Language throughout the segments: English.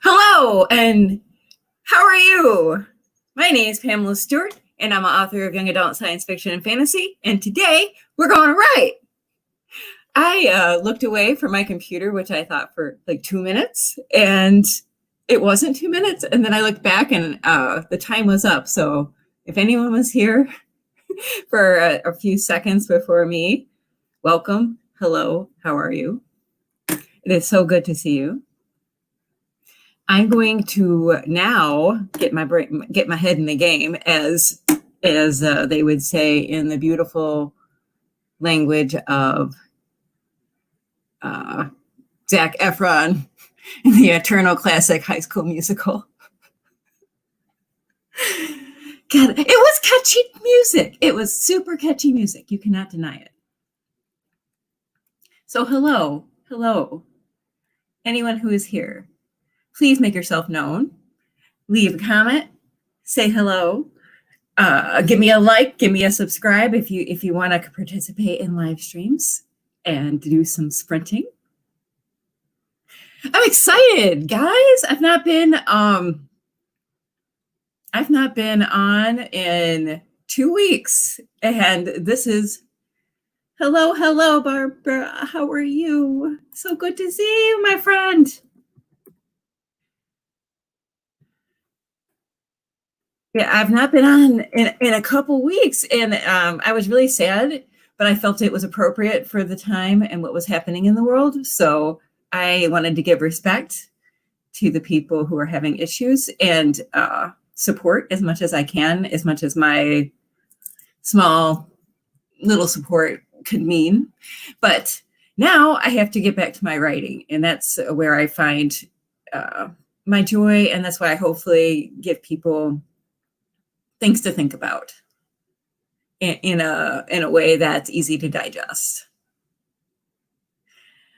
Hello, and how are you? My name is Pamela Stewart, and I'm an author of young adult science fiction and fantasy, and today we're going to write. I looked away from my computer, which I thought for like 2 minutes, and it wasn't 2 minutes, and then I looked back and the time was up. So if anyone was here for a few seconds before me, welcome. Hello, how are you? It is so good to see you. I'm going to now get my head in the game, as they would say in the beautiful language of Zac Efron in the eternal classic High School Musical. God, it was catchy music. It was super catchy music. You cannot deny it. So hello, anyone who is here. Please make yourself known. Leave a comment. Say hello. Give me a like. Give me a subscribe if you want to participate in live streams and do some sprinting. I'm excited, guys. I've not been on in 2 weeks, and this is hello, Barbara. How are you? So good to see you, my friend. Yeah, I've not been on in a couple weeks, and I was really sad, but I felt it was appropriate for the time and what was happening in the world. So I wanted to give respect to the people who are having issues and support as much as I can, as much as my small little support could mean. But now I have to get back to my writing, and that's where I find my joy, and that's why I hopefully give people things to think about in a way that's easy to digest.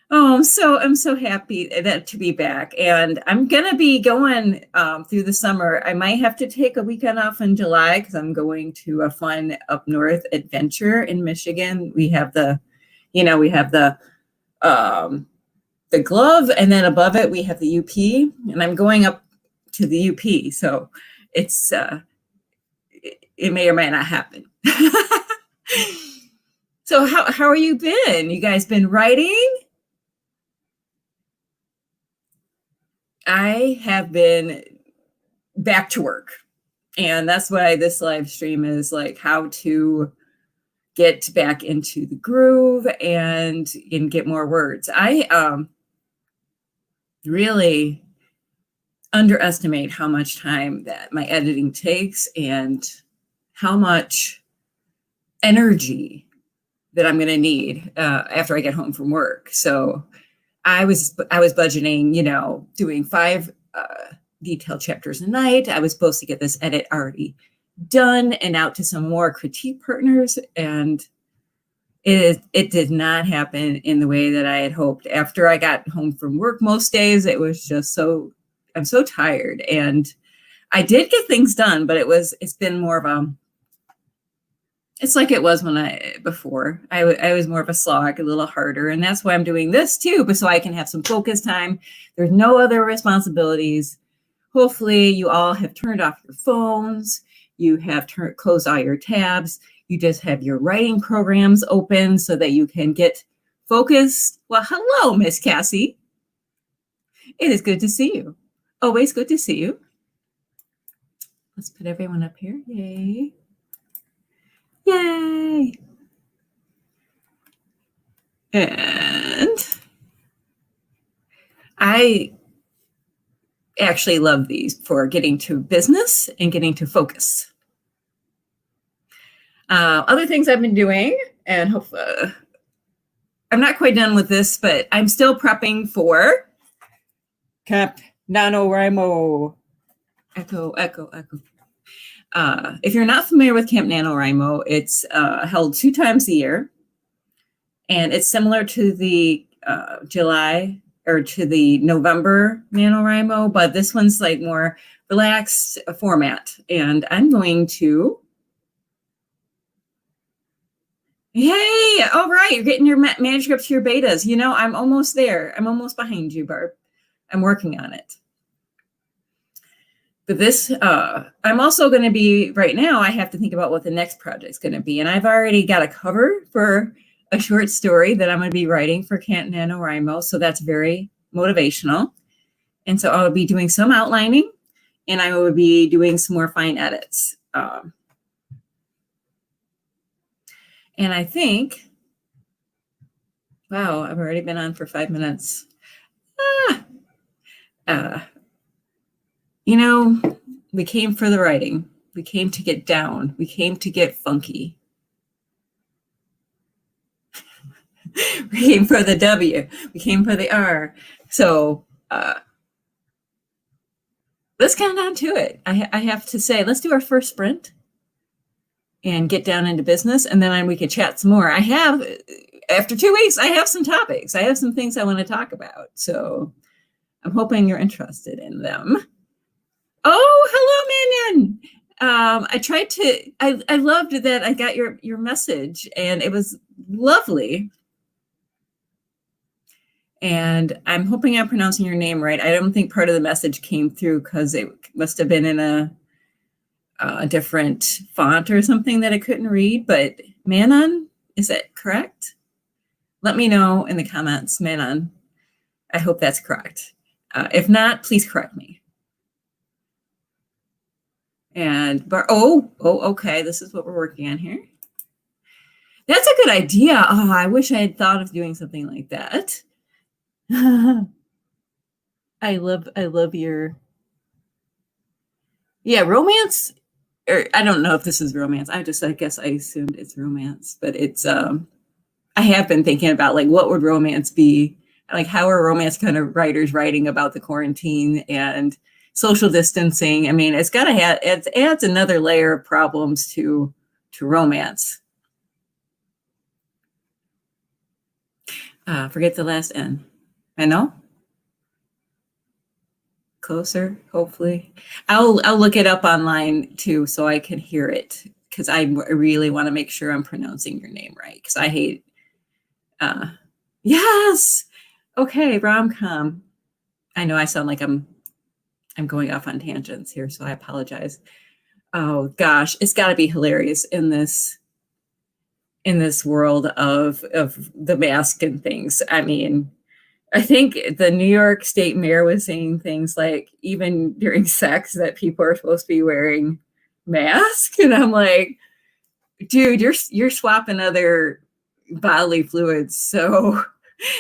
Oh, I'm so happy to be back, and I'm gonna be going through the summer. I might have to take a weekend off in July because I'm going to a fun up north adventure in Michigan. We have the glove, and then above it we have the UP, and I'm going up to the UP, so it's it may or may not happen. So how are you been? You guys been writing? I have been back to work, and that's why this live stream is like how to get back into the groove and get more words. I really underestimate how much time that my editing takes and how much energy that I'm going to need after I get home from work. So I was budgeting, doing 5 detailed chapters a night. I was supposed to get this edit already done and out to some more critique partners, and it did not happen in the way that I had hoped. After I got home from work most days, it was just I'm so tired, and I did get things done, but it's been more of it's like it was before. I was more of a slog, a little harder, and that's why I'm doing this too, but so I can have some focus time. There's no other responsibilities. Hopefully you all have turned off your phones. You have closed all your tabs. You just have your writing programs open so that you can get focused. Well, hello, Miss Cassie. It is good to see you. Always good to see you. Let's put everyone up here. Yay. Yay. And I actually love these for getting to business and getting to focus. Other things I've been doing, and hopefully I'm not quite done with this, but I'm still prepping for NaNoWriMo. Echo. If you're not familiar with Camp NaNoWriMo, it's held 2 times a year, and it's similar to the July or to the November NaNoWriMo, but this one's like more relaxed format. And I'm going to Hey, all right. You're getting your manuscripts to your betas. I'm almost there. I'm almost behind you, Barb. I'm working on it. But this, I'm also going to be, right now, I have to think about what the next project's going to be. And I've already got a cover for a short story that I'm going to be writing for NaNoWriMo. So that's very motivational. And so I'll be doing some outlining, and I will be doing some more fine edits. And I think, wow, I've already been on for 5 minutes. You know, we came for the writing. We came to get down. We came to get funky. We came for the W. We came for the R. So let's count down to it. I have to say, let's do our first sprint and get down into business, and then we can chat some more. After 2 weeks, I have some topics. I have some things I want to talk about. So I'm hoping you're interested in them. Oh, hello, Minion. I loved that I got your message, and it was lovely. And I'm hoping I'm pronouncing your name right. I don't think part of the message came through because it must have been in a different font or something that I couldn't read, but Manon, is that correct? Let me know in the comments, Manon. I hope that's correct. If not, please correct me. And okay, this is what we're working on here. That's a good idea. Oh, I wish I had thought of doing something like that. I love your, yeah, romance. Or I don't know if this is romance. I guess I assumed it's romance, but it's I have been thinking about like what would romance be? Like how are romance kind of writers writing about the quarantine and social distancing? I mean, it's got to have, it adds another layer of problems to romance. Forget the last N. I know. Closer, hopefully. I'll look it up online too, so I can hear it, because I really want to make sure I'm pronouncing your name right, because I hate. Yes. Okay, rom-com. I know I sound like I'm going off on tangents here, so I apologize. Oh gosh, it's got to be hilarious in this world of the mask and things. I mean, I think the New York State mayor was saying things like even during sex that people are supposed to be wearing masks, and I'm like, dude, you're swapping other bodily fluids, so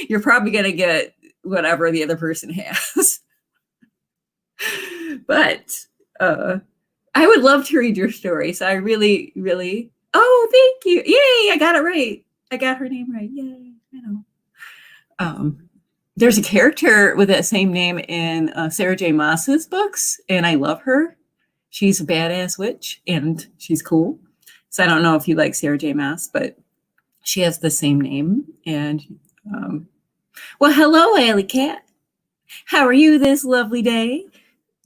you're probably gonna get whatever the other person has. But I would love to read your story. So I really, really, oh, thank you. Yay, I got it right. I got her name right. Yay, I know. There's a character with that same name in Sarah J. Maas's books, and I love her. She's a badass witch, and she's cool. So I don't know if you like Sarah J. Maas, but she has the same name. And well, hello, Alley Cat. How are you this lovely day?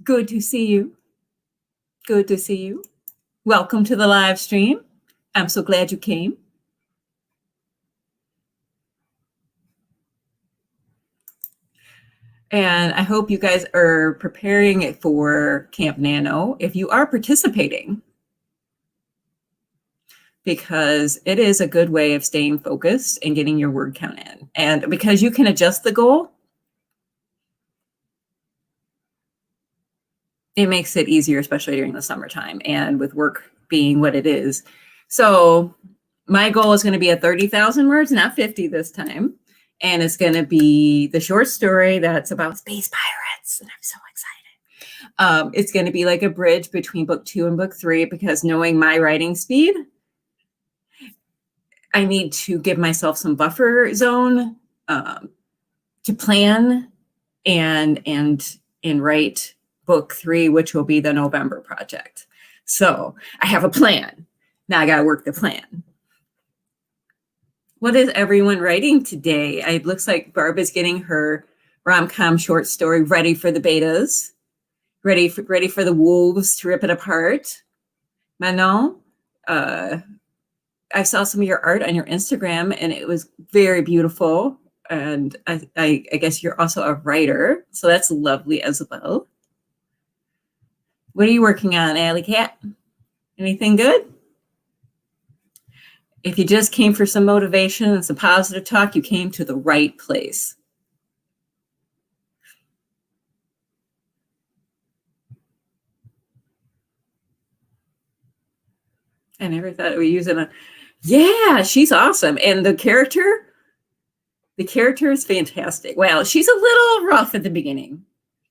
Good to see you. Good to see you. Welcome to the live stream. I'm so glad you came. And I hope you guys are preparing for Camp Nano if you are participating, because it is a good way of staying focused and getting your word count in. And because you can adjust the goal, it makes it easier, especially during the summertime and with work being what it is. So my goal is going to be at 30,000 words, not 50 this time. And it's going to be the short story that's about space pirates. And I'm so excited. It's going to be like a bridge between book 2 and book 3, because knowing my writing speed, I need to give myself some buffer zone to plan and write book 3, which will be the November project. So I have a plan. Now I got to work the plan. What is everyone writing today? It looks like Barb is getting her rom-com short story ready for the betas, ready for the wolves to rip it apart. Manon, I saw some of your art on your Instagram, and it was very beautiful. And I guess you're also a writer, so that's lovely as well. What are you working on, Alley Cat? Anything good? If you just came for some motivation and some positive talk, you came to the right place. I never thought we use it on. Yeah, she's awesome. And the character is fantastic. Well, she's a little rough at the beginning.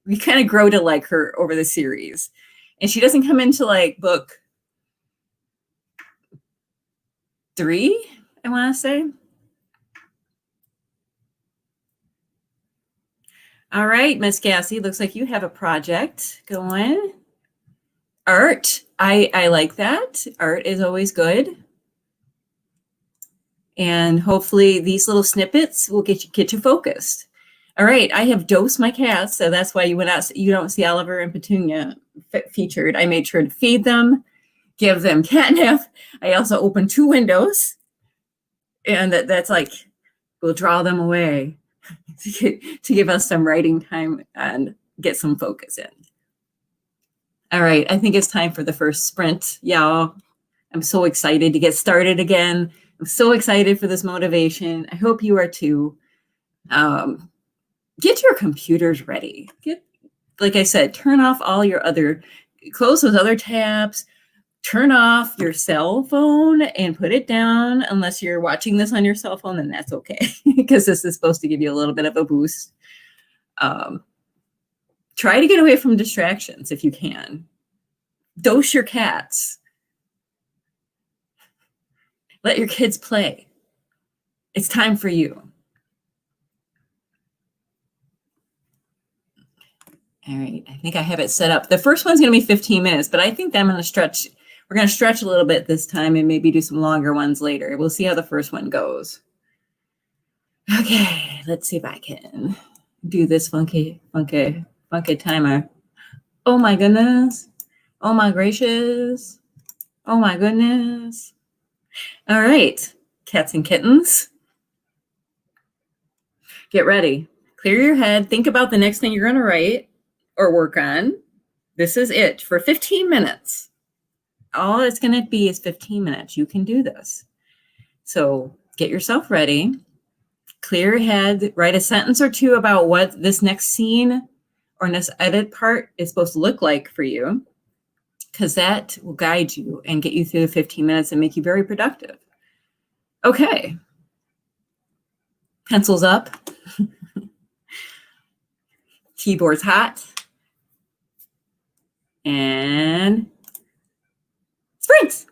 We kind of grow to like her over the series. And she doesn't come into like book 3, I want to say. All right, Miss Cassie, looks like you have a project going. Art, I like that. Art is always good. And hopefully these little snippets will get you focused. All right, I have dosed my cats, so that's why you don't see Oliver and Petunia featured. I made sure to feed them, give them catnip. I also opened 2 windows, and that's like, we'll draw them away to give us some writing time and get some focus in. All right, I think it's time for the first sprint, y'all. I'm so excited to get started again. I'm so excited for this motivation. I hope you are too. Get your computers ready. Like I said, turn off all your close those other tabs, turn off your cell phone and put it down. Unless you're watching this on your cell phone, then that's okay, because this is supposed to give you a little bit of a boost. Try to get away from distractions if you can. Dose your cats. Let your kids play. It's time for you. All right, I think I have it set up. The first one's going to be 15 minutes, but I think that we're going to stretch a little bit this time and maybe do some longer ones later. We'll see how the first one goes. Okay, let's see if I can do this funky timer. Oh my goodness. Oh my gracious. Oh my goodness. All right, cats and kittens. Get ready. Clear your head. Think about the next thing you're going to write or work on. This is it for 15 minutes. All it's going to be is 15 minutes. You can do this. So get yourself ready. Clear your head. Write a sentence or 2 about what this next scene or this edit part is supposed to look like for you, because that will guide you and get you through the 15 minutes and make you very productive. Okay. Pencils up. Keyboard's hot. And sprint.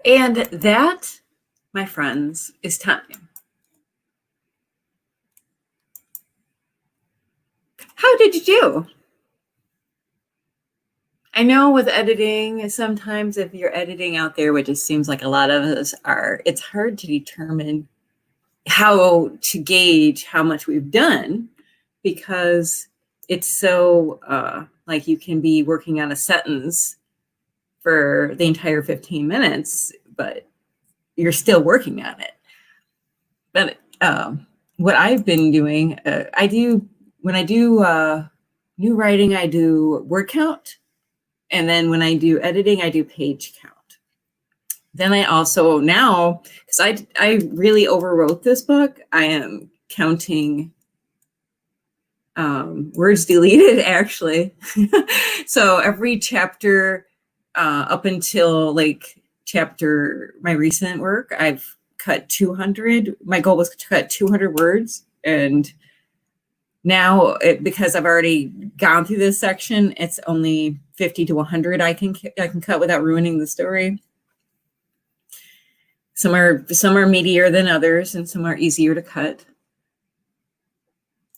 And that, my friends, is time. How did you do? I know with editing, sometimes if you're editing out there, which it seems like a lot of us are, it's hard to determine how to gauge how much we've done because it's so like you can be working on a sentence for the entire 15 minutes, but you're still working on it. But what I've been doing, when I do new writing, I do word count. And then when I do editing, I do page count. Then I also now, because I really overwrote this book, I am counting words deleted actually. So every chapter up until like my recent work, I've cut 200. My goal was to cut 200 words. And now because I've already gone through this section, it's only 50 to 100 I can cut without ruining the story. Some are meatier than others, and some are easier to cut.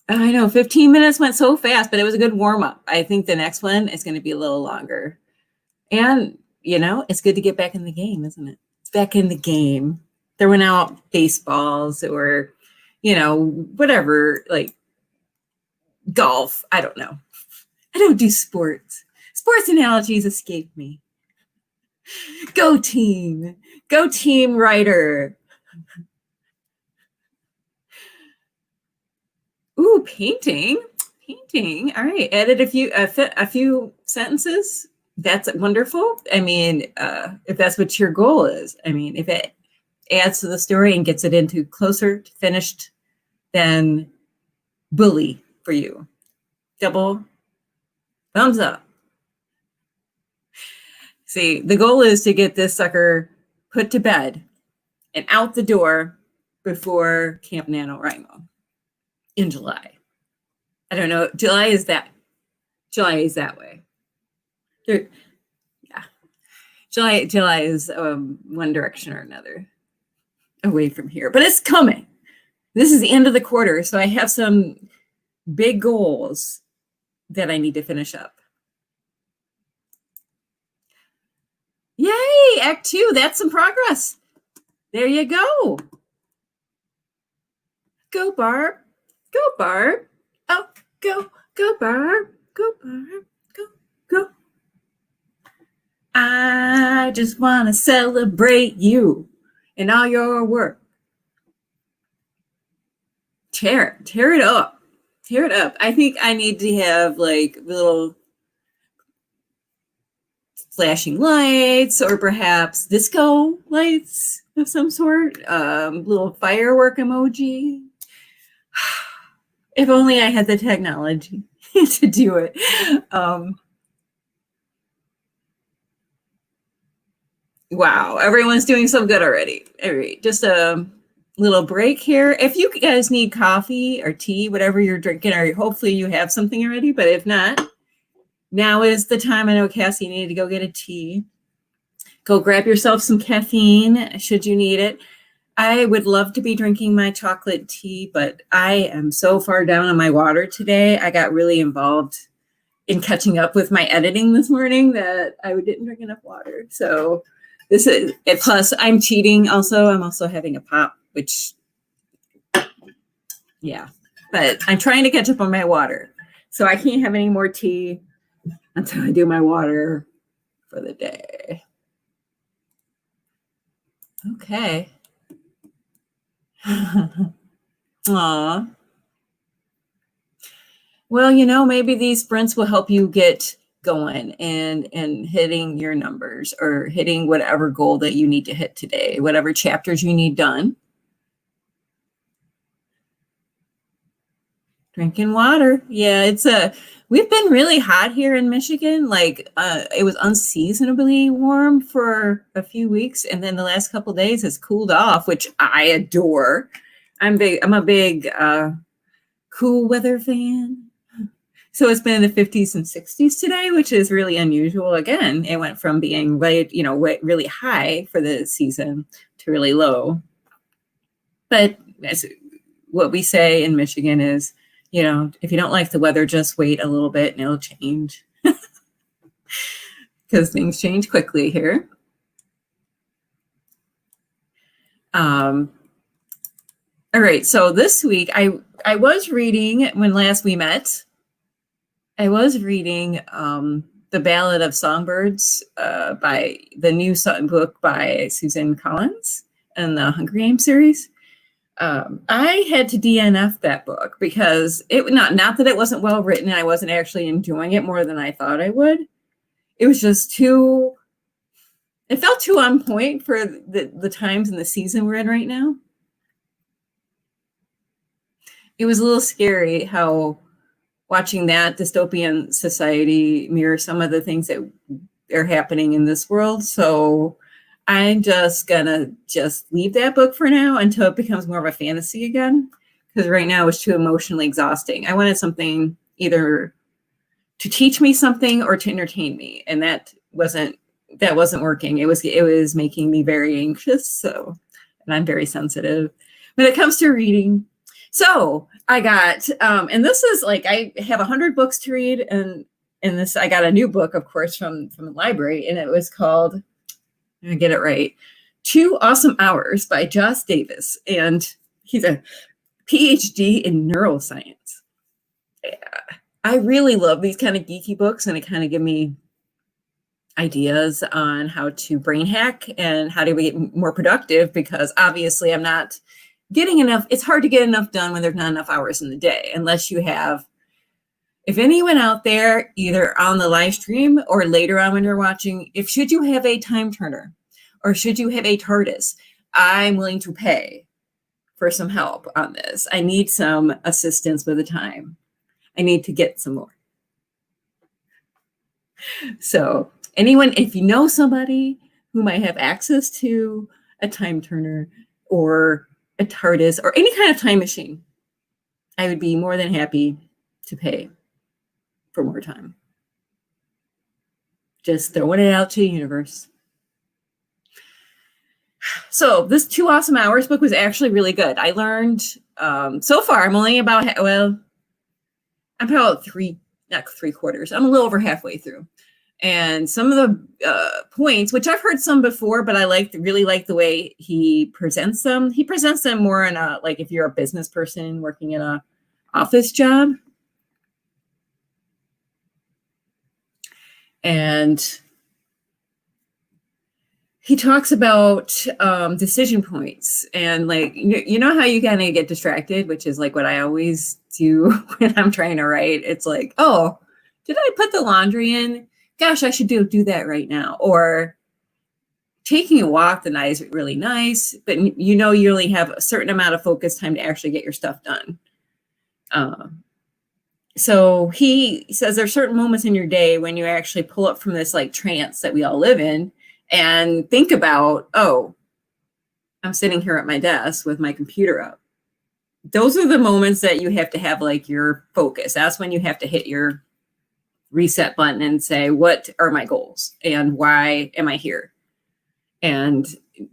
I know 15 minutes went so fast, but it was a good warm up. I think the next one is going to be a little longer. And, it's good to get back in the game, isn't it? It's back in the game. Throwing out baseballs or, whatever, like golf. I don't know. I don't do sports. Sports analogies escape me. Go team. Go team writer. Ooh, painting. All right. Added a few sentences. That's wonderful. I mean, if that's what your goal is, I mean, if it adds to the story and gets it into closer to finished, then bully for you. Double thumbs up. See, the goal is to get this sucker put to bed and out the door before Camp NaNoWriMo in July. I don't know. July is that way. Yeah. July is one direction or another away from here, but it's coming. This is the end of the quarter, so I have some big goals that I need to finish up. Yay, Act 2, that's some progress. There you go. Go, Barb. Go, Barb. Oh, go, Barb. Go, Barb. Go. I just want to celebrate you and all your work. Tear it up. Tear it up. I think I need to have like little flashing lights or perhaps disco lights of some sort, little firework emoji. If only I had the technology to do it. Wow, everyone's doing so good already. All right, just a little break here. If you guys need coffee or tea, whatever you're drinking, or hopefully you have something already, but if not, now is the time. I know, Cassie, you need to go get a tea. Go grab yourself some caffeine should you need it. I would love to be drinking my chocolate tea, but I am so far down on my water today. I got really involved in catching up with my editing this morning that I didn't drink enough water. So this is it. Plus, I'm cheating also. I'm also having a pop, which, yeah, but I'm trying to catch up on my water. So I can't have any more tea until I do my water for the day. Okay. Aw. Well, maybe these sprints will help you get going and hitting your numbers or hitting whatever goal that you need to hit today, whatever chapters you need done. Drinking water. Yeah, we've been really hot here in Michigan. Like it was unseasonably warm for a few weeks, and then the last couple of days has cooled off, which I adore. I'm a big cool weather fan. So it's been in the 50s and 60s today, which is really unusual. Again, it went from being really high for the season to really low. But what we say in Michigan is, if you don't like the weather, just wait a little bit and it'll change. Because things change quickly here. All right, so this week I was reading, when last we met, I was reading The Ballad of Songbirds by the new book by Susan Collins in the Hunger Games series. I had to DNF that book because it not that it wasn't well written and I wasn't actually enjoying it more than I thought I would. It was just it felt too on point for the times in the season we're in right now. It was a little scary how watching that dystopian society mirror some of the things that are happening in this world. So I'm just gonna leave that book for now until it becomes more of a fantasy again, because right now it's too emotionally exhausting. I wanted something either to teach me something or to entertain me, and that wasn't working. It was making me very anxious. And I'm very sensitive when it comes to reading. So I got, and this is like, I have 100 books to read, and this, I got a new book, of course, from the library, and it was called, I'm gonna get it right, 2 Awesome Hours by Joss Davis, and he's a PhD in neuroscience. Yeah. I really love these kind of geeky books, and it kind of give me ideas on how to brain hack and how to be more productive, because obviously I'm not getting enough. It's hard to get enough done when there's not enough hours in the day, unless you have, if anyone out there, either on the live stream or later on when you're watching, should you have a time turner or should you have a TARDIS, I'm willing to pay for some help on this. I need some assistance with the time. I need to get some more. So anyone, if you know somebody who might have access to a time turner or a TARDIS or any kind of time machine, I would be more than happy to pay for more time. Just throwing it out to the universe. So this 2 Awesome Hours book was actually really good. I learned, so far, I'm only about, I'm about not 3/4. I'm a little over halfway through. And some of the points, which I've heard some before, but I really like the way he presents them. He presents them more in a, like, if you're a business person working in a office job. And he talks about decision points, and like, you know how you kind of get distracted, which is like what I always do when I'm trying to write. It's like, oh, did I put the laundry in? Gosh, I should do that right now. Or taking a walk the night is really nice, but you only have a certain amount of focus time to actually get your stuff done. So he says there's certain moments in your day when you actually pull up from this like trance that we all live in and think about, oh, I'm sitting here at my desk with my computer up. Those are the moments that you have to have like your focus. That's when you have to hit your reset button and say, what are my goals and why am I here? And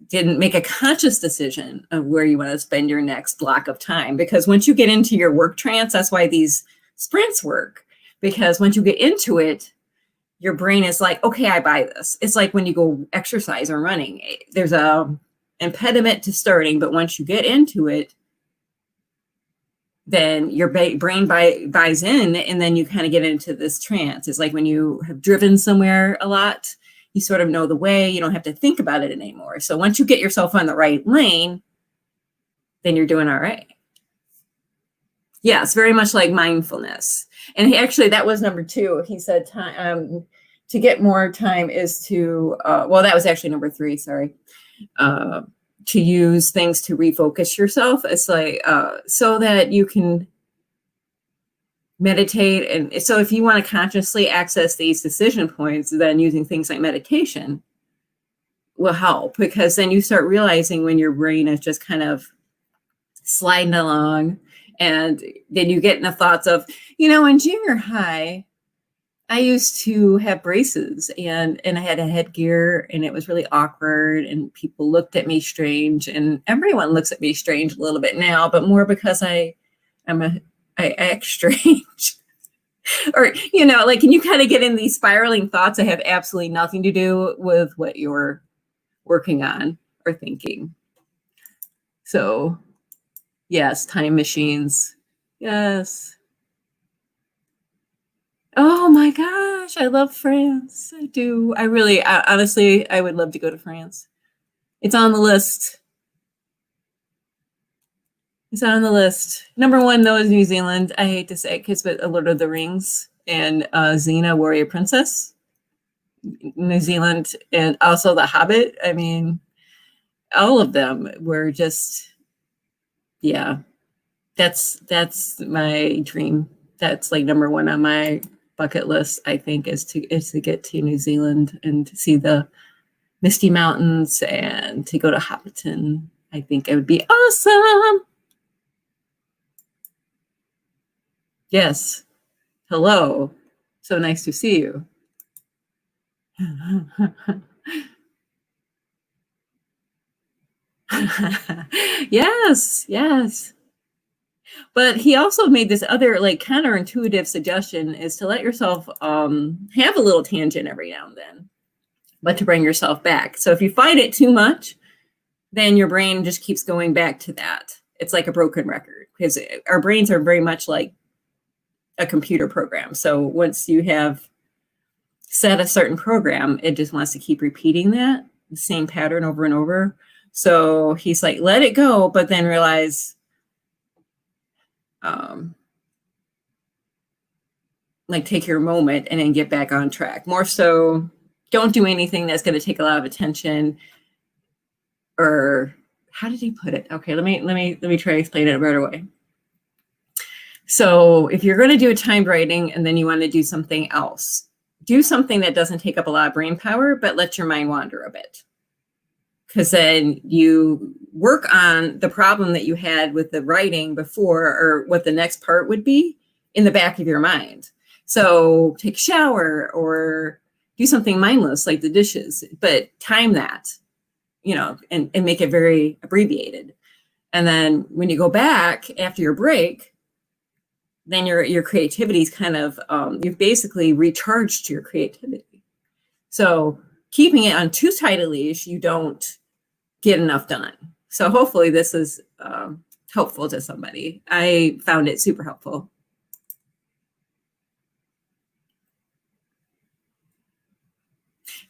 didn't make a conscious decision of where you want to spend your next block of time. Because once you get into your work trance, that's why these sprints work. Because once you get into it, your brain is like, okay, I buy this. It's like when you go exercise or running, there's a impediment to starting, but once you get into it, then your brain buys in, and then you kind of get into this trance. It's like when you have driven somewhere a lot, you sort of know the way, you don't have to think about it anymore. So once you get yourself on the right lane, then you're doing all right. Yes, very much like mindfulness. And that was number 2. He said time to get more time is to, well, that was actually number 3, sorry. To use things to refocus yourself. It's like, so that you can meditate. And so if you want to consciously access these decision points, then using things like meditation will help, because then you start realizing when your brain is just kind of sliding along And then you get in the thoughts of, in junior high, I used to have braces and I had a headgear and it was really awkward and people looked at me strange, and everyone looks at me strange a little bit now, but more because I act strange. Or, and you kind of get in these spiraling thoughts that have absolutely nothing to do with what you're working on or thinking. So, yes, time machines. Yes. Oh my gosh, I love France. I do. Honestly, I would love to go to France. It's on the list. It's on the list. Number one, though, is New Zealand. I hate to say it, but Lord of the Rings and Xena, Warrior Princess. New Zealand, and also The Hobbit. I mean, all of them were just, yeah. That's my dream. That's like number one on my bucket list, I think, is to get to New Zealand and to see the Misty Mountains and to go to Hobbiton. I think it would be awesome. Yes. Hello. So nice to see you. Yes, yes. But he also made this other like counterintuitive suggestion, is to let yourself have a little tangent every now and then, but to bring yourself back. So if you fight it too much, then your brain just keeps going back to that. It's like a broken record, because our brains are very much like a computer program. So once you have set a certain program, it just wants to keep repeating the same pattern over and over. So he's like, let it go, but then realize, like, take your moment and then get back on track. More so, don't do anything that's going to take a lot of attention. Or how did he put it? Okay, let me try to explain it a better way. So if you're going to do a timed writing and then you want to do something else, do something that doesn't take up a lot of brain power, but let your mind wander a bit. Because then you work on the problem that you had with the writing before, or what the next part would be, in the back of your mind. So take a shower or do something mindless like the dishes, but time that, and make it very abbreviated. And then when you go back after your break, then your creativity is kind of, you've basically recharged your creativity. So keeping it on too tight a leash, you don't get enough done. So hopefully this is helpful to somebody. I found it super helpful.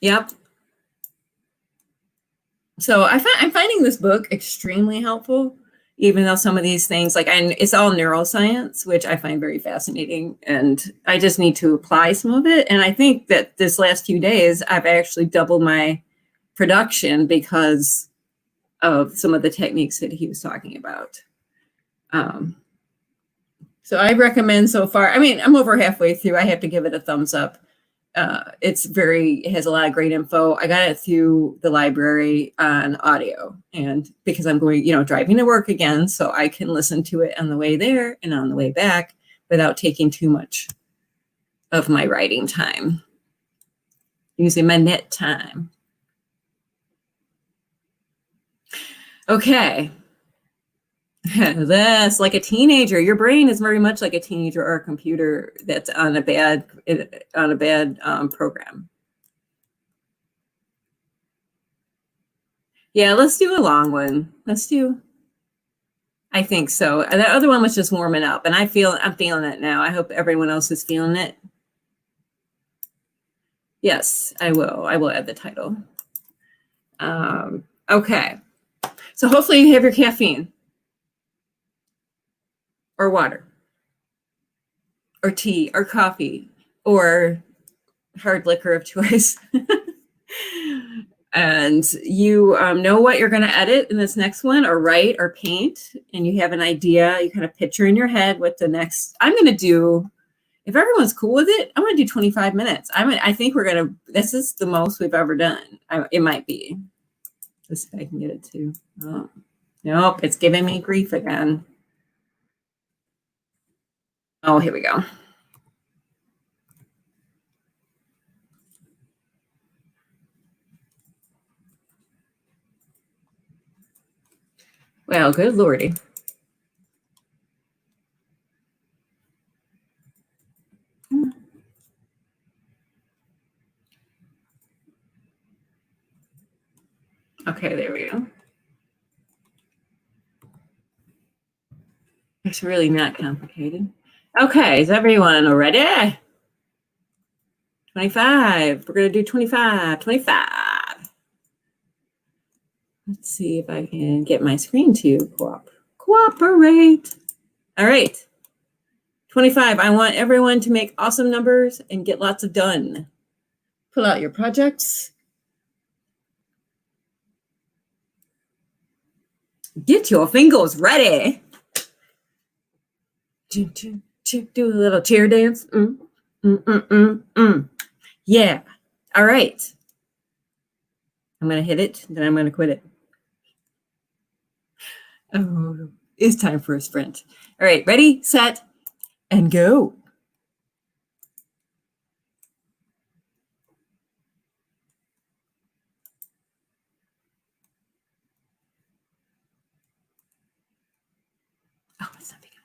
Yep. So I'm finding this book extremely helpful, even though some of these things, it's all neuroscience, which I find very fascinating, and I just need to apply some of it. And I think that this last few days, I've actually doubled my production because of some of the techniques that he was talking about. So I recommend so far. I mean, I'm over halfway through. I have to give it a thumbs up. It has a lot of great info. I got it through the library on audio, and because I'm going, driving to work again, so I can listen to it on the way there and on the way back without taking too much of my writing time, using my net time. Okay. That's like a teenager. Your brain is very much like a teenager or a computer that's on a bad program. Yeah, let's do a long one. I think so. And that other one was just warming up, and I'm feeling it now. I hope everyone else is feeling it. Yes, I will. I will add the title. Okay. So hopefully you have your caffeine, or water, or tea, or coffee, or hard liquor of choice. And you know what you're going to edit in this next one, or write, or paint, and you have an idea. You kind of picture in your head what the next. I'm going to do, if everyone's cool with it, I'm going to do 25 minutes. I think this is the most we've ever done. It might be. Let's see if I can get it to. Oh, nope, it's giving me grief again. Oh, here we go. Well, good Lordy. Okay, there we go. It's really not complicated. Okay, is everyone ready? 25. We're going to do 25. 25. Let's see if I can get my screen to cooperate. All right. 25. I want everyone to make awesome numbers and get lots of done. Pull out your projects. Get your fingers ready. Do a little cheer dance. Yeah. All right. I'm going to hit it, then I'm going to quit it. Oh, it's time for a sprint. All right. Ready, set, and go. Oh, it's not big enough.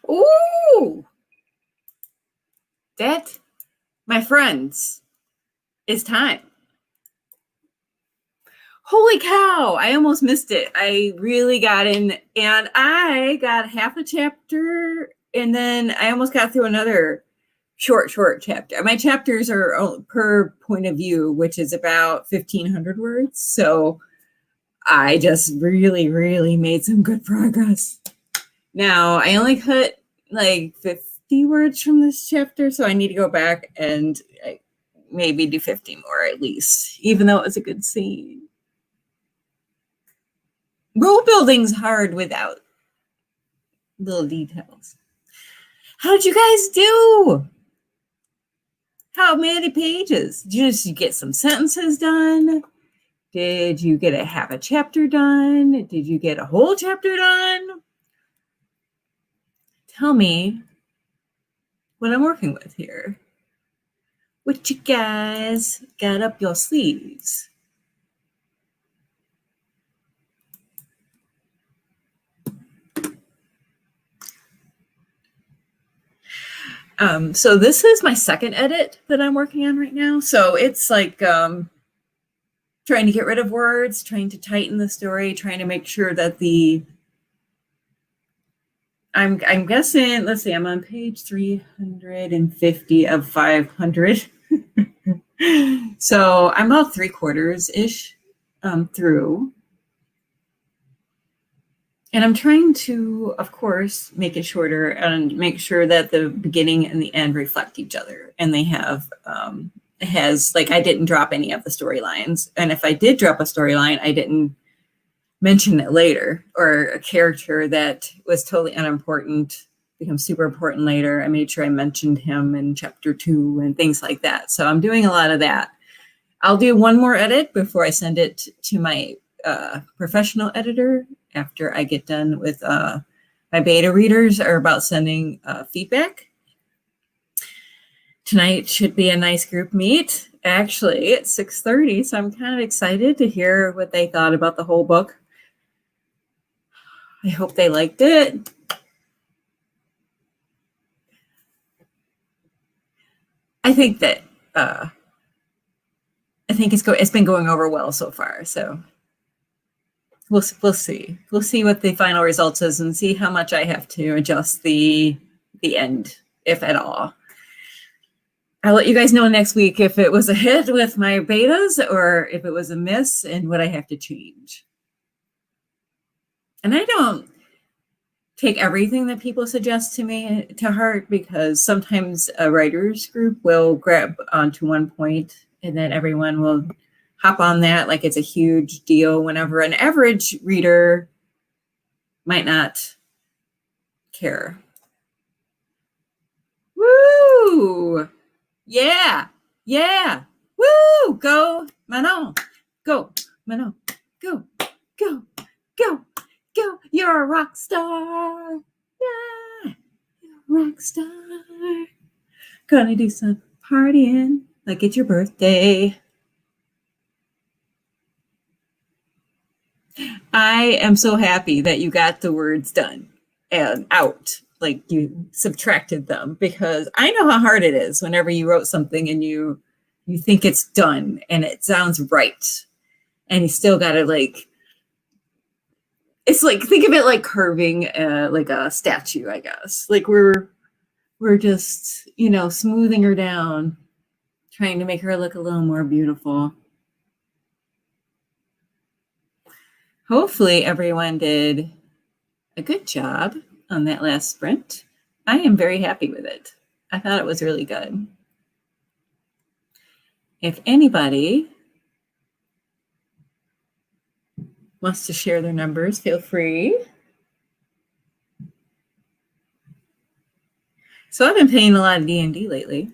Ooh, that, my friends, is time. Holy cow, I almost missed it. I really got in, and I got half a chapter, and then I almost got through another short chapter. My chapters are per point of view, which is about 1,500 words. So I just really made some good progress. Now, I only cut like 50 words from this chapter, so I need to go back and maybe do 50 more at least, even though it was a good scene. World building's hard without little details. How did you guys do? How many pages? Did you just get some sentences done? Did you get half a chapter done? Did you get a whole chapter done? Tell me what I'm working with here. What you guys got up your sleeves? So this is my second edit that I'm working on right now. So it's like trying to get rid of words, trying to tighten the story, trying to make sure that I'm guessing, let's see, I'm on page 350 of 500. So I'm about 3/4-ish through. And I'm trying to, of course, make it shorter and make sure that the beginning and the end reflect each other. And they have, it has, like, I didn't drop any of the storylines. And if I did drop a storyline, I didn't mention it later, or a character that was totally unimportant becomes super important later. I made sure I mentioned him in chapter 2 and things like that. So I'm doing a lot of that. I'll do one more edit before I send it to my professional editor after I get done with my beta readers are about sending feedback. Tonight should be a nice group meet. Actually, it's 6:30, so I'm kind of excited to hear what they thought about the whole book. I hope they liked it. I think that it's been going over well so far. So we'll see. We'll see what the final results is and see how much I have to adjust the end, if at all. I'll let you guys know next week if it was a hit with my betas or if it was a miss and what I have to change. And I don't take everything that people suggest to me to heart, because sometimes a writer's group will grab onto one point and then everyone will hop on that like it's a huge deal, whenever an average reader might not care. Woo! Yeah! Woo! Go, Manon! Go, Manon! Go! You're a rock star! Yeah! You're a rock star! Gonna do some partying like it's your birthday. I am so happy that you got the words done and out, like you subtracted them, because I know how hard it is whenever you wrote something and you think it's done and it sounds right, and you still gotta, like, it's like, think of it like carving like a statue, I guess. Like we're just, smoothing her down, trying to make her look a little more beautiful. Hopefully everyone did a good job on that last sprint. I am very happy with it. I thought it was really good. If anybody wants to share their numbers, feel free. So I've been playing a lot of D&D lately.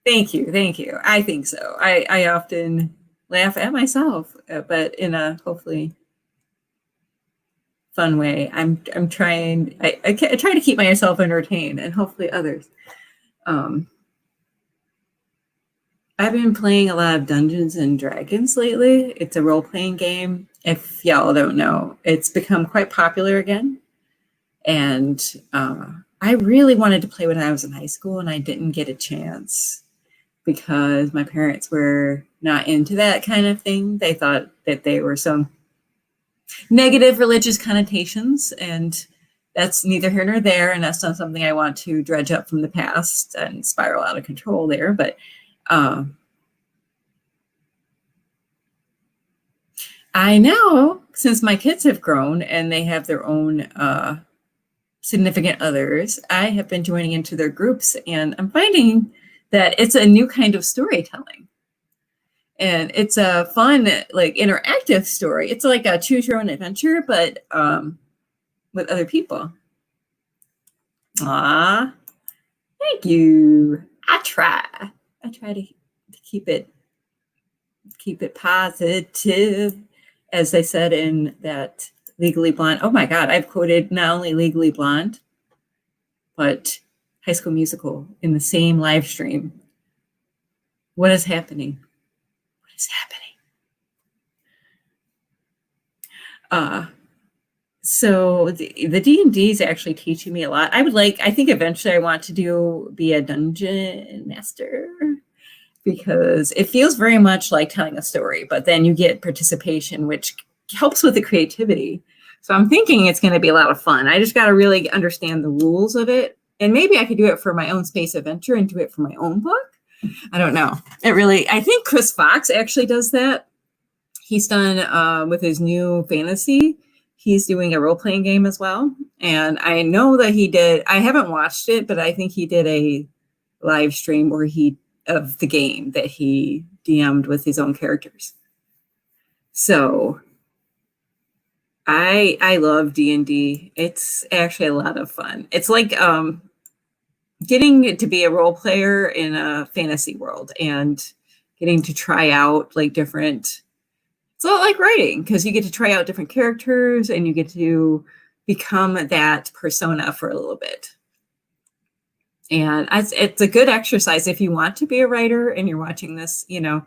Thank you. I think so. I often laugh at myself, but in a hopefully fun way. I'm trying. I try to keep myself entertained and hopefully others. I've been playing a lot of Dungeons and Dragons lately. It's a role-playing game, if y'all don't know, it's become quite popular again. And I really wanted to play when I was in high school, and I didn't get a chance because my parents were not into that kind of thing. They thought that they were some negative religious connotations, and that's neither here nor there. And that's not something I want to dredge up from the past and spiral out of control there. But I know, since my kids have grown and they have their own significant others, I have been joining into their groups, and I'm finding that it's a new kind of storytelling. And it's a fun, like, interactive story. It's like a choose your own adventure, but with other people. Ah, thank you. I try to keep it positive, as they said in that Legally Blonde. Oh my God, I've quoted not only Legally Blonde, but High School Musical in the same live stream. What is happening? What is happening? So the D&D is actually teaching me a lot. I think eventually I want to be a dungeon master, because it feels very much like telling a story, but then you get participation, which helps with the creativity. So I'm thinking it's going to be a lot of fun. I just got to really understand the rules of it. And maybe I could do it for my own space adventure and do it for my own book. I don't know. I think Chris Fox actually does that. He's done with his new fantasy. He's doing a role-playing game as well. And I know that I haven't watched it, but I think he did a live stream of the game that he DM'd with his own characters. So I love D&D. It's actually a lot of fun. It's like getting to be a role player in a fantasy world and getting to try out like different. It's a lot like writing, because you get to try out different characters and you get to become that persona for a little bit. And it's a good exercise if you want to be a writer and you're watching this, and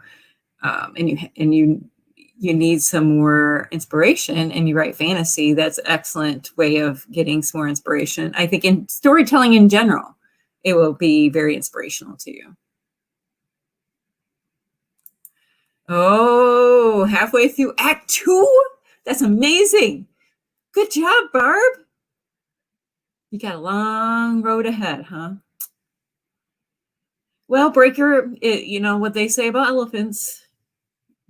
you need some more inspiration and you write fantasy. That's an excellent way of getting some more inspiration. I think in storytelling in general, it will be very inspirational to you. Oh, halfway through Act 2? That's amazing. Good job, Barb. You got a long road ahead, huh? Well, Breaker, you know what they say about elephants.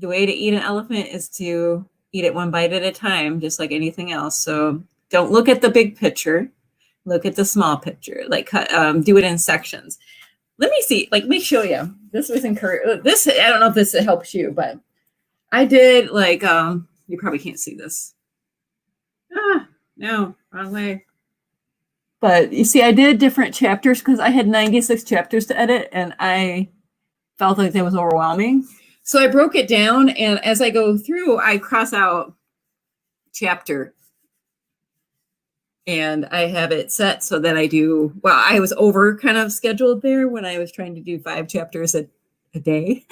The way to eat an elephant is to eat it one bite at a time, just like anything else. So don't look at the big picture. Look at the small picture. Like do it in sections. Let me see. Let me show you. This was encouraging. I don't know if this helps you, but I did you probably can't see this. No, wrong way. But you see, I did different chapters because I had 96 chapters to edit, and I felt like that was overwhelming. So I broke it down, and as I go through, I cross out chapter. And I have it set so that I was over kind of scheduled there when I was trying to do 5 chapters a day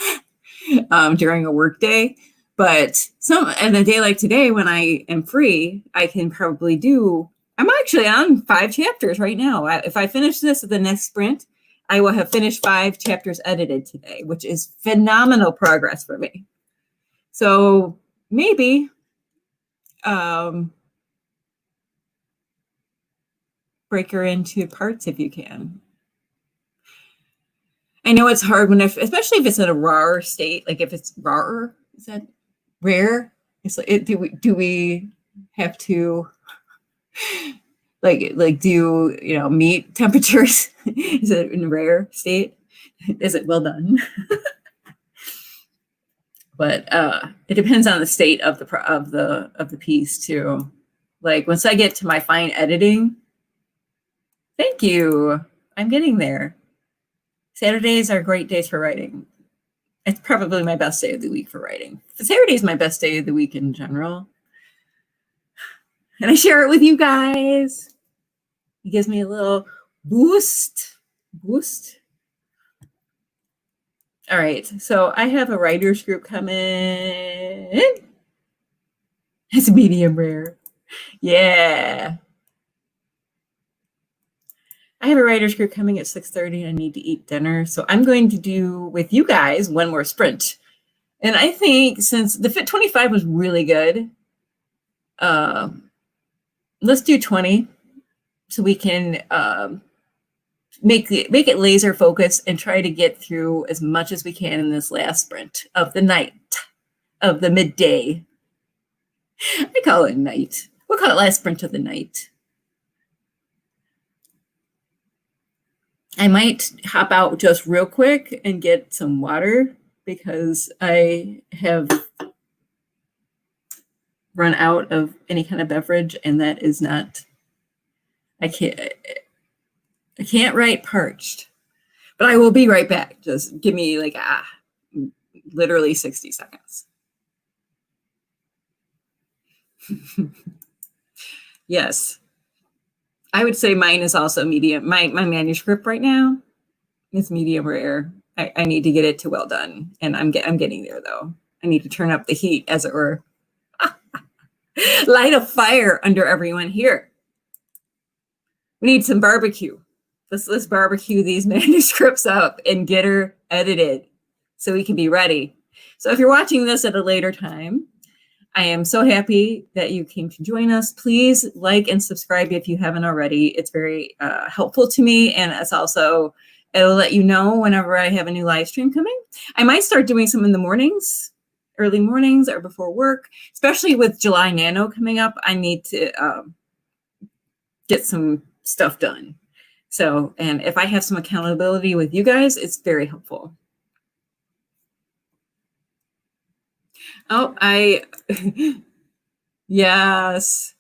during a work day. But and a day like today, when I am free, I can probably I'm actually on 5 chapters right now. If I finish this at the next sprint, I will have finished 5 chapters edited today, which is phenomenal progress for me. So maybe break her into parts if you can. I know it's hard especially if it's in a raw state. Like if it's raw, is that rare? It's like, do we have to do meat temperatures? Is it in rare state? Is it well done? But it depends on the state of the piece too. Like once I get to my fine editing. Thank you. I'm getting there. Saturdays are great days for writing. It's probably my best day of the week for writing. Saturday is my best day of the week in general. And I share it with you guys. It gives me a little boost. All right. So I have a writers group coming. It's medium rare. Yeah. I have a writer's group coming at 6:30 and I need to eat dinner. So I'm going to do with you guys one more sprint. And I think since the Fit 25 was really good, let's do 20 so we can make it laser focused and try to get through as much as we can in this last sprint of the night, of the midday. I call it night. We'll call it last sprint of the night. I might hop out just real quick and get some water because I have run out of any kind of beverage, and that is not, I can't write parched, but I will be right back. Just give me like, literally 60 seconds. Yes. I would say mine is also medium. My manuscript right now is medium rare. I need to get it to well done, and I'm getting there though. I need to turn up the heat, as it were. Light a fire under everyone here. We need some barbecue. Let's barbecue these manuscripts up and get her edited so we can be ready. So if you're watching this at a later time, I am so happy that you came to join us. Please like and subscribe if you haven't already. It's very helpful to me, and it's also, it'll let you know whenever I have a new live stream coming. I might start doing some in the mornings, early mornings or before work, especially with July Nano coming up. I need to get some stuff done. So, and if I have some accountability with you guys, it's very helpful. Oh, yes.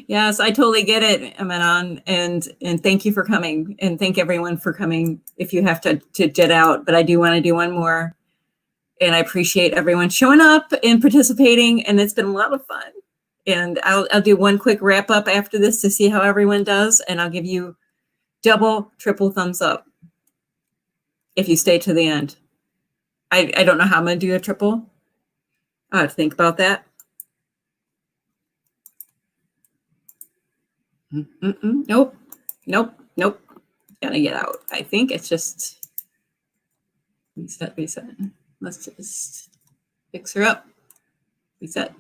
Yes, I totally get it, Amanon, and thank you for coming, and thank everyone for coming if you have to jet out, but I do want to do one more, and I appreciate everyone showing up and participating, and it's been a lot of fun. And I'll do one quick wrap up after this to see how everyone does, and I'll give you double, triple thumbs up if you stay to the end. I don't know how I'm going to do a triple. I have to think about that. Nope. Gotta get out. I think it's just reset. Let's just fix her up. Reset.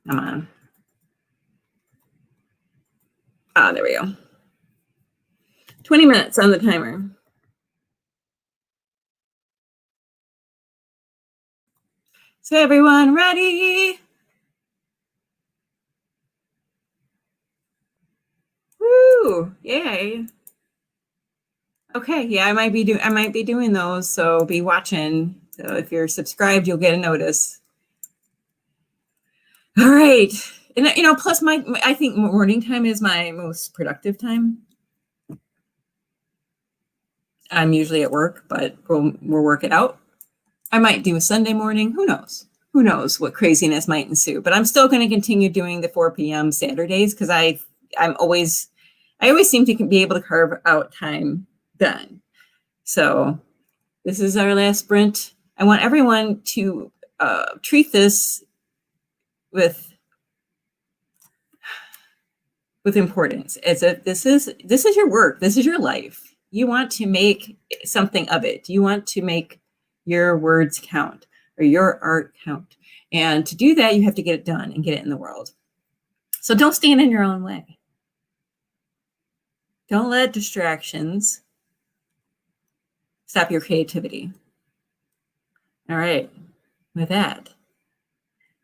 Come on. There we go. 20 minutes on the timer. So everyone ready? Woo! Yay! Okay, yeah, I might be doing those, so be watching. So if you're subscribed, you'll get a notice. All right, and plus I think morning time is my most productive time. I'm usually at work, but we'll work it out. I might do a Sunday morning. Who knows? Who knows what craziness might ensue? But I'm still going to continue doing the 4 p.m. Saturdays because I always seem to be able to carve out time then. So this is our last sprint. I want everyone to treat this with importance, as if this is your work. This is your life. You want to make something of it. You want to make your words count or your art count. And to do that, you have to get it done and get it in the world. So don't stand in your own way. Don't let distractions stop your creativity. All right. With that,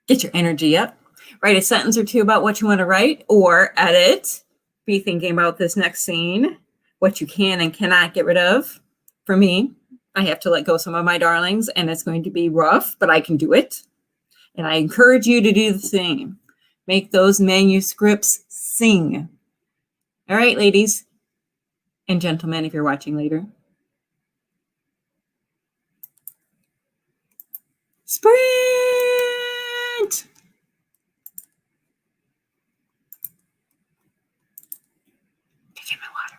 get your energy up. Write a sentence or two about what you want to write or edit. Be thinking about this next scene, what you can and cannot get rid of. For me, I have to let go some of my darlings, and it's going to be rough, but I can do it. And I encourage you to do the same. Make those manuscripts sing. All right, ladies and gentlemen, if you're watching later. Sprint! Get my water.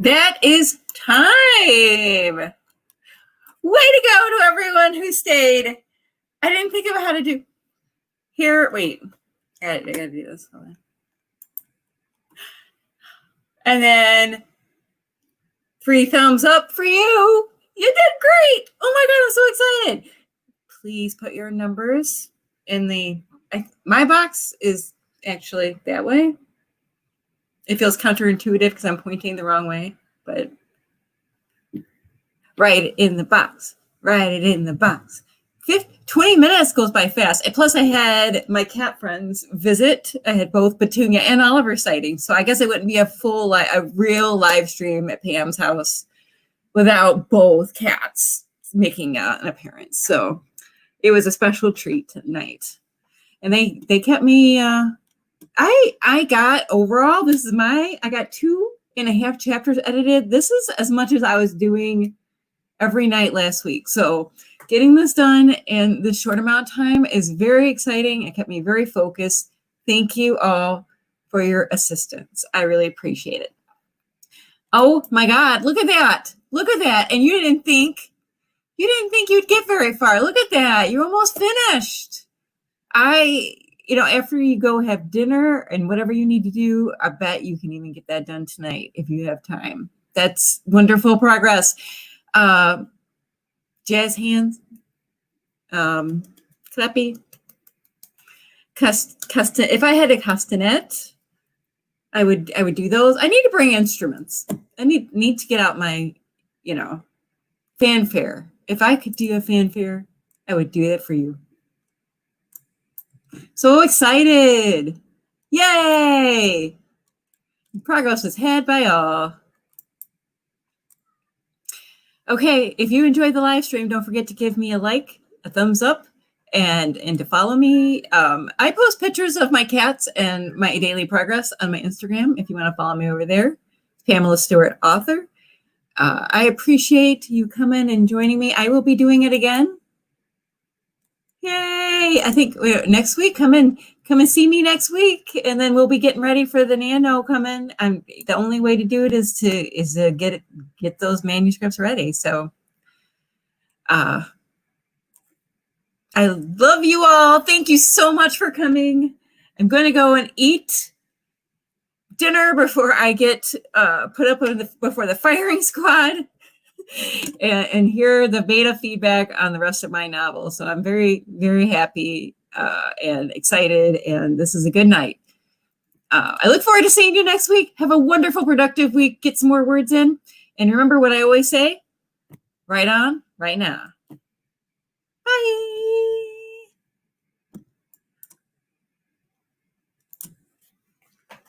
That is time. Way to go to everyone who stayed. I didn't think of how to do here. Wait, I gotta do this. Hold on. And then 3 thumbs up for you. You did great. Oh my God, I'm so excited. Please put your numbers in the, my box is actually that way. It feels counterintuitive because I'm pointing the wrong way, but write it in the box. Write it in the box. 20 minutes goes by fast. And plus, I had my cat friends visit. I had both Petunia and Oliver sightings. So I guess it wouldn't be a real live stream at Pam's house without both cats making an appearance. So it was a special treat tonight. And they kept me, I got overall, I got 2.5 chapters edited. This is as much as I was doing every night last week. So getting this done in this short amount of time is very exciting. It kept me very focused. Thank you all for your assistance. I really appreciate it. Oh my God, look at that. Look at that. And you didn't think You didn't think you'd get very far. Look at that. You're almost finished. After you go have dinner and whatever you need to do, I bet you can even get that done tonight if you have time. That's wonderful progress. Jazz hands. Clappy. If I had a castanet, I would do those. I need to bring instruments. I need to get out my, fanfare. If I could do a fanfare, I would do it for you. So excited. Yay! Progress is had by all. Okay, if you enjoyed the live stream, don't forget to give me a like, a thumbs up, and to follow me. I post pictures of my cats and my daily progress on my Instagram. If you want to follow me over there, Pamela Stewart, author. I appreciate you coming and joining me. I will be doing it again. Yay! I think next week, come and see me next week, and then we'll be getting ready for the Nano coming. The only way to do it is to get those manuscripts ready. So, I love you all. Thank you so much for coming. I'm going to go and eat dinner before I get put up before the firing squad. And hear the beta feedback on the rest of my novel. So I'm very, very happy and excited, and this is a good night. I look forward to seeing you next week. Have a wonderful, productive week. Get some more words in. And remember what I always say, right on, right now.